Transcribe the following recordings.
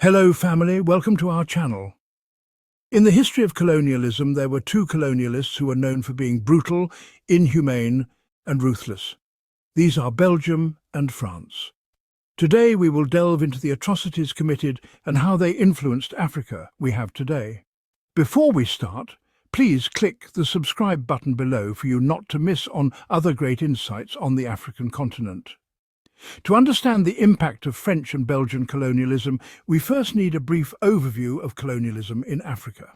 Hello family, welcome to our channel. In the history of colonialism, there were two colonialists who were known for being brutal, inhumane and ruthless. These are Belgium and France. Today we will delve into the atrocities committed and how they influenced Africa we have today. Before we start, please click the subscribe button below for you not to miss on other great insights on the African continent. To understand the impact of French and Belgian colonialism, we first need a brief overview of colonialism in Africa.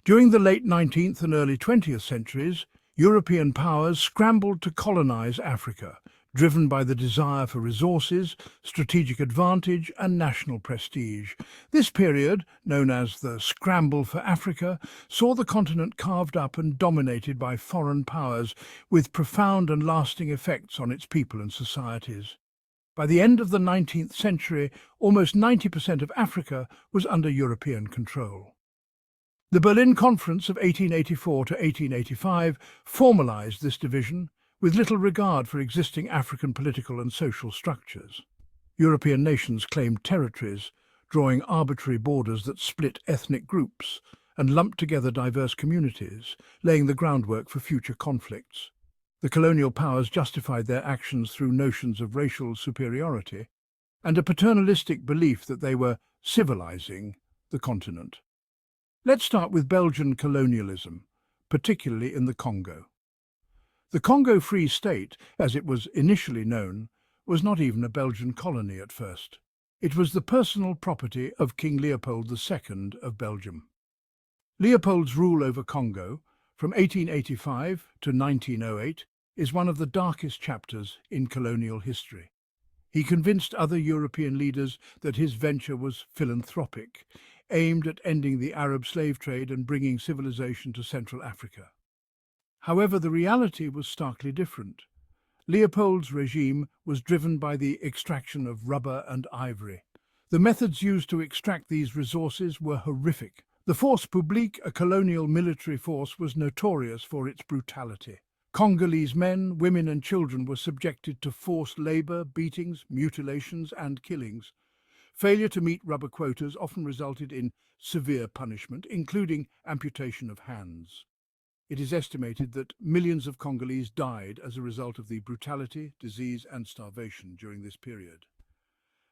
During the late 19th and early 20th centuries, European powers scrambled to colonize Africa, driven by the desire for resources, strategic advantage and national prestige. This period, known as the Scramble for Africa, saw the continent carved up and dominated by foreign powers, with profound and lasting effects on its people and societies. By the end of the 19th century, almost 90% of Africa was under European control. The Berlin Conference of 1884 to 1885 formalized this division, with little regard for existing African political and social structures. European nations claimed territories, drawing arbitrary borders that split ethnic groups and lumped together diverse communities, laying the groundwork for future conflicts. The colonial powers justified their actions through notions of racial superiority and a paternalistic belief that they were civilizing the continent. Let's start with Belgian colonialism, particularly in the Congo. The Congo Free State, as it was initially known, was not even a Belgian colony at first. It was the personal property of King Leopold II of Belgium. Leopold's rule over Congo, from 1885 to 1908, is one of the darkest chapters in colonial history. He convinced other European leaders that his venture was philanthropic, aimed at ending the Arab slave trade and bringing civilization to Central Africa. However, the reality was starkly different. Leopold's regime was driven by the extraction of rubber and ivory. The methods used to extract these resources were horrific. The Force Publique, a colonial military force, was notorious for its brutality. Congolese men, women and children were subjected to forced labor, beatings, mutilations and killings. Failure to meet rubber quotas often resulted in severe punishment, including amputation of hands. It is estimated that millions of Congolese died as a result of the brutality, disease and starvation during this period.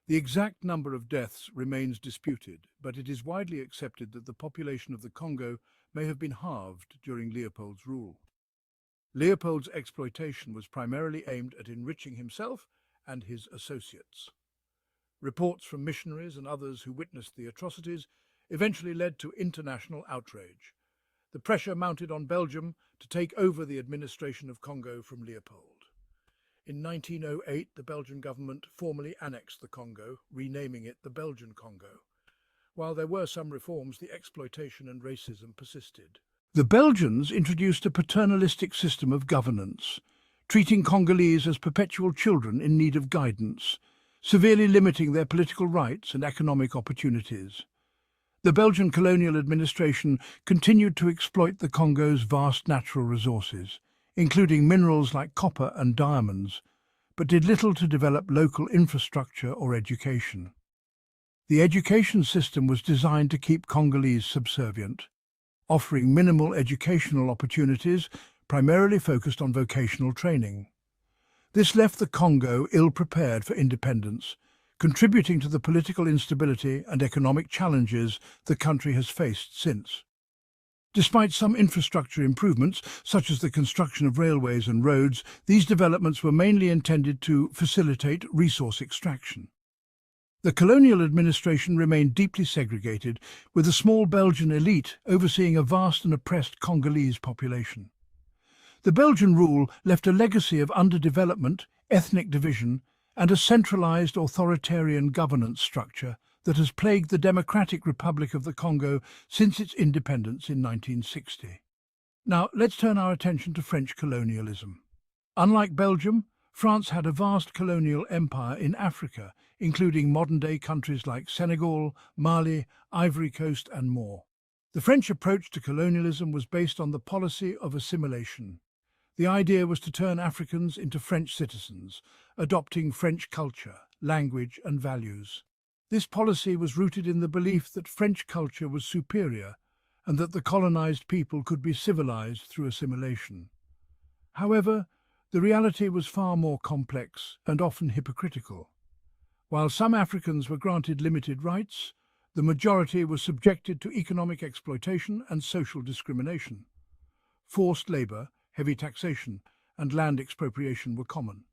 The exact number of deaths remains disputed, but it is widely accepted that the population of the Congo may have been halved during Leopold's rule. Leopold's exploitation was primarily aimed at enriching himself and his associates. Reports from missionaries and others who witnessed the atrocities eventually led to international outrage. The pressure mounted on Belgium to take over the administration of Congo from Leopold. In 1908, the Belgian government formally annexed the Congo, renaming it the Belgian Congo. While there were some reforms, the exploitation and racism persisted. The Belgians introduced a paternalistic system of governance, treating Congolese as perpetual children in need of guidance, severely limiting their political rights and economic opportunities. The Belgian colonial administration continued to exploit the Congo's vast natural resources, including minerals like copper and diamonds, but did little to develop local infrastructure or education. The education system was designed to keep Congolese subservient, offering minimal educational opportunities, primarily focused on vocational training. This left the Congo ill-prepared for independence, contributing to the political instability and economic challenges the country has faced since. Despite some infrastructure improvements, such as the construction of railways and roads, these developments were mainly intended to facilitate resource extraction. The colonial administration remained deeply segregated, with a small Belgian elite overseeing a vast and oppressed Congolese population. The Belgian rule left a legacy of underdevelopment, ethnic division, and a centralized authoritarian governance structure that has plagued the Democratic Republic of the Congo since its independence in 1960. Now, let's turn our attention to French colonialism. Unlike Belgium, France had a vast colonial empire in Africa, including modern-day countries like Senegal, Mali, Ivory Coast, and more. The French approach to colonialism was based on the policy of assimilation. The idea was to turn Africans into French citizens, adopting French culture, language, and values. This policy was rooted in the belief that French culture was superior and that the colonized people could be civilized through assimilation. However, the reality was far more complex and often hypocritical. While some Africans were granted limited rights, the majority were subjected to economic exploitation and social discrimination. Forced labor, heavy taxation, and land expropriation were common.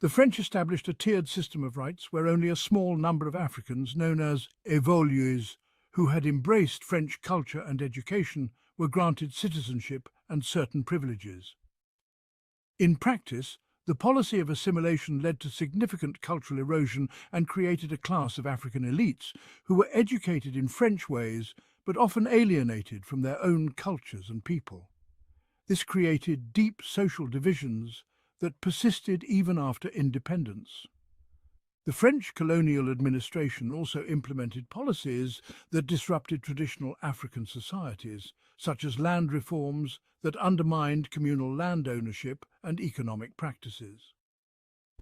The French established a tiered system of rights where only a small number of Africans, known as évolués, who had embraced French culture and education, were granted citizenship and certain privileges. In practice, the policy of assimilation led to significant cultural erosion and created a class of African elites who were educated in French ways but often alienated from their own cultures and people. This created deep social divisions that persisted even after independence. The French colonial administration also implemented policies that disrupted traditional African societies, such as land reforms that undermined communal land ownership and economic practices.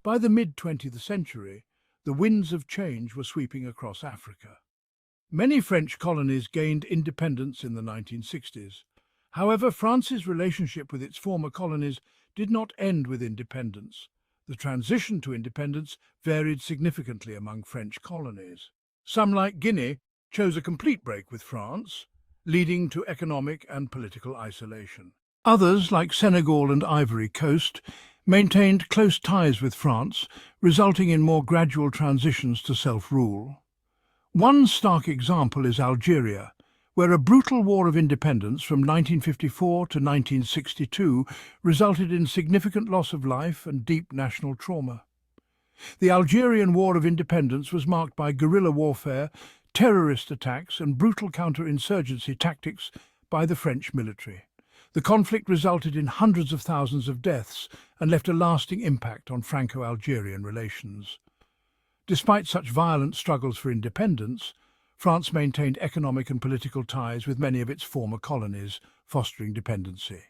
By the mid-20th century, the winds of change were sweeping across Africa. Many French colonies gained independence in the 1960s. However, France's relationship with its former colonies did not end with independence. The transition to independence varied significantly among French colonies. Some, like Guinea, chose a complete break with France, leading to economic and political isolation. Others, like Senegal and Ivory Coast, maintained close ties with France, resulting in more gradual transitions to self-rule. One stark example is Algeria, where a brutal war of independence from 1954 to 1962 resulted in significant loss of life and deep national trauma. The Algerian War of Independence was marked by guerrilla warfare, terrorist attacks, and brutal counterinsurgency tactics by the French military. The conflict resulted in hundreds of thousands of deaths and left a lasting impact on Franco-Algerian relations. Despite such violent struggles for independence, France maintained economic and political ties with many of its former colonies, fostering dependency.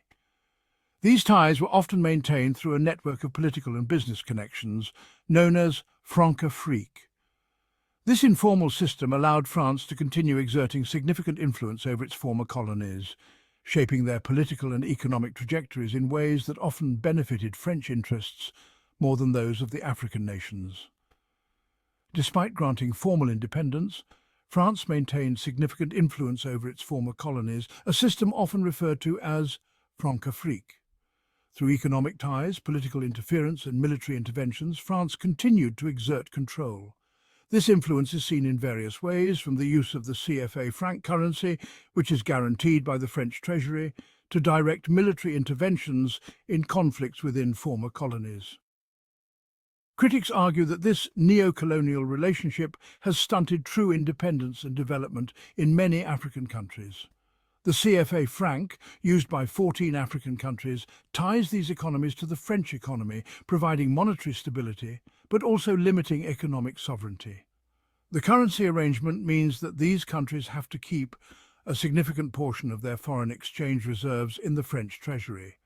These ties were often maintained through a network of political and business connections known as Francafrique. This informal system allowed France to continue exerting significant influence over its former colonies, shaping their political and economic trajectories in ways that often benefited French interests more than those of the African nations. Despite granting formal independence, France maintained significant influence over its former colonies, a system often referred to as Francafrique. Through economic ties, political interference and military interventions, France continued to exert control. This influence is seen in various ways, from the use of the CFA franc currency, which is guaranteed by the French Treasury, to direct military interventions in conflicts within former colonies. Critics argue that this neo-colonial relationship has stunted true independence and development in many African countries. The CFA franc, used by 14 African countries, ties these economies to the French economy, providing monetary stability, but also limiting economic sovereignty. The currency arrangement means that these countries have to keep a significant portion of their foreign exchange reserves in the French treasury,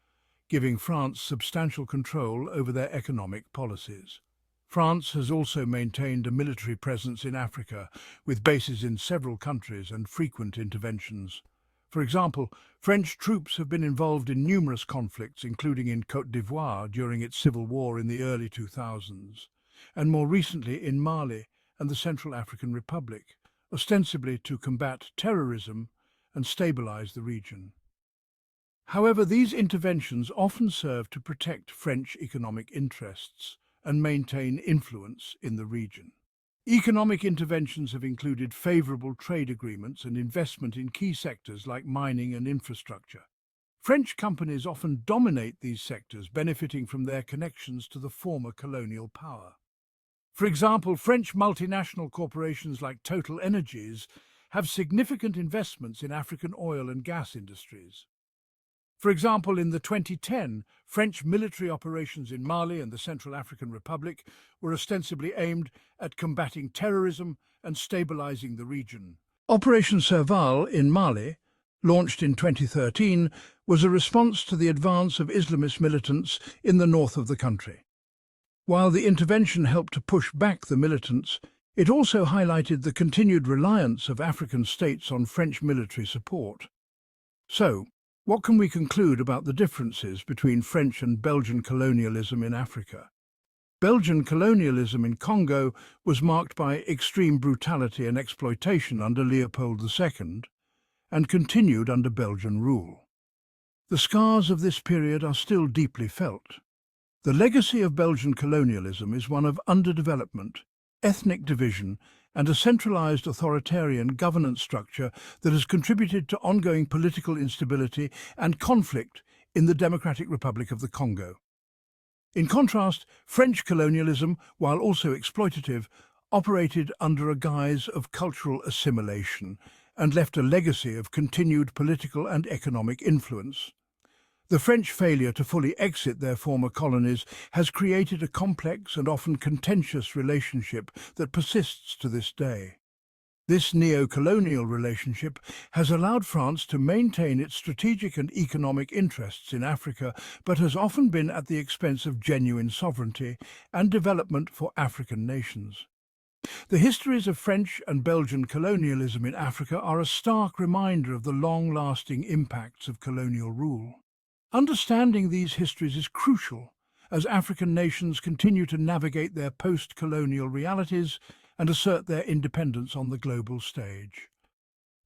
giving France substantial control over their economic policies. France has also maintained a military presence in Africa, with bases in several countries and frequent interventions. For example, French troops have been involved in numerous conflicts, including in Côte d'Ivoire during its civil war in the early 2000s, and more recently in Mali and the Central African Republic, ostensibly to combat terrorism and stabilize the region. However, these interventions often serve to protect French economic interests and maintain influence in the region. Economic interventions have included favorable trade agreements and investment in key sectors like mining and infrastructure. French companies often dominate these sectors, benefiting from their connections to the former colonial power. For example, French multinational corporations like Total Energies have significant investments in African oil and gas industries. For example, in the 2010 French military operations in Mali and the Central African Republic were ostensibly aimed at combating terrorism and stabilizing the region. Operation Serval in Mali, launched in 2013, was a response to the advance of Islamist militants in the north of the country. While the intervention helped to push back the militants, It also highlighted the continued reliance of African states on French military support. So, what can we conclude about the differences between French and Belgian colonialism in Africa? Belgian colonialism in Congo was marked by extreme brutality and exploitation under Leopold II and continued under Belgian rule. The scars of this period are still deeply felt. The legacy of Belgian colonialism is one of underdevelopment, ethnic division, and a centralized authoritarian governance structure that has contributed to ongoing political instability and conflict in the Democratic Republic of the Congo. In contrast, French colonialism, while also exploitative, operated under a guise of cultural assimilation and left a legacy of continued political and economic influence. The French failure to fully exit their former colonies has created a complex and often contentious relationship that persists to this day. This neo-colonial relationship has allowed France to maintain its strategic and economic interests in Africa, but has often been at the expense of genuine sovereignty and development for African nations. The histories of French and Belgian colonialism in Africa are a stark reminder of the long-lasting impacts of colonial rule. Understanding these histories is crucial as African nations continue to navigate their post-colonial realities and assert their independence on the global stage.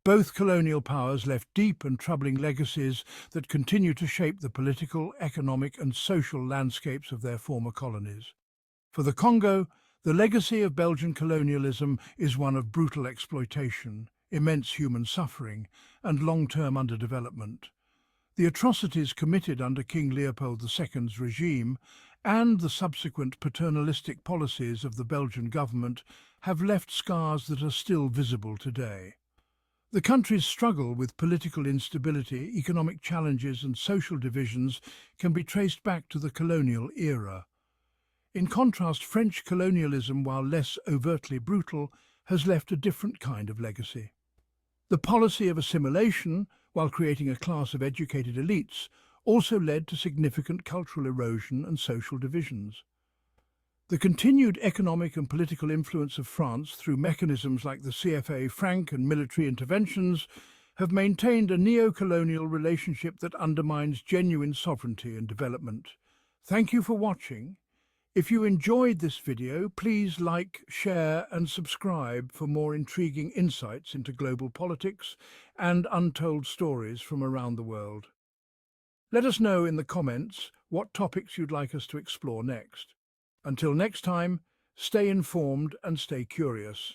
Both colonial powers left deep and troubling legacies that continue to shape the political, economic and social landscapes of their former colonies. For the Congo, the legacy of Belgian colonialism is one of brutal exploitation, immense human suffering and long-term underdevelopment. The atrocities committed under King Leopold II's regime and the subsequent paternalistic policies of the Belgian government have left scars that are still visible today. The country's struggle with political instability, economic challenges and social divisions can be traced back to the colonial era. In contrast, French colonialism, while less overtly brutal, has left a different kind of legacy. The policy of assimilation, while creating a class of educated elites, also led to significant cultural erosion and social divisions. The continued economic and political influence of France through mechanisms like the CFA franc and military interventions have maintained a neo-colonial relationship that undermines genuine sovereignty and development. Thank you for watching. If you enjoyed this video, please like, share and subscribe for more intriguing insights into global politics and untold stories from around the world. Let us know in the comments what topics you'd like us to explore next. Until next time, stay informed and stay curious.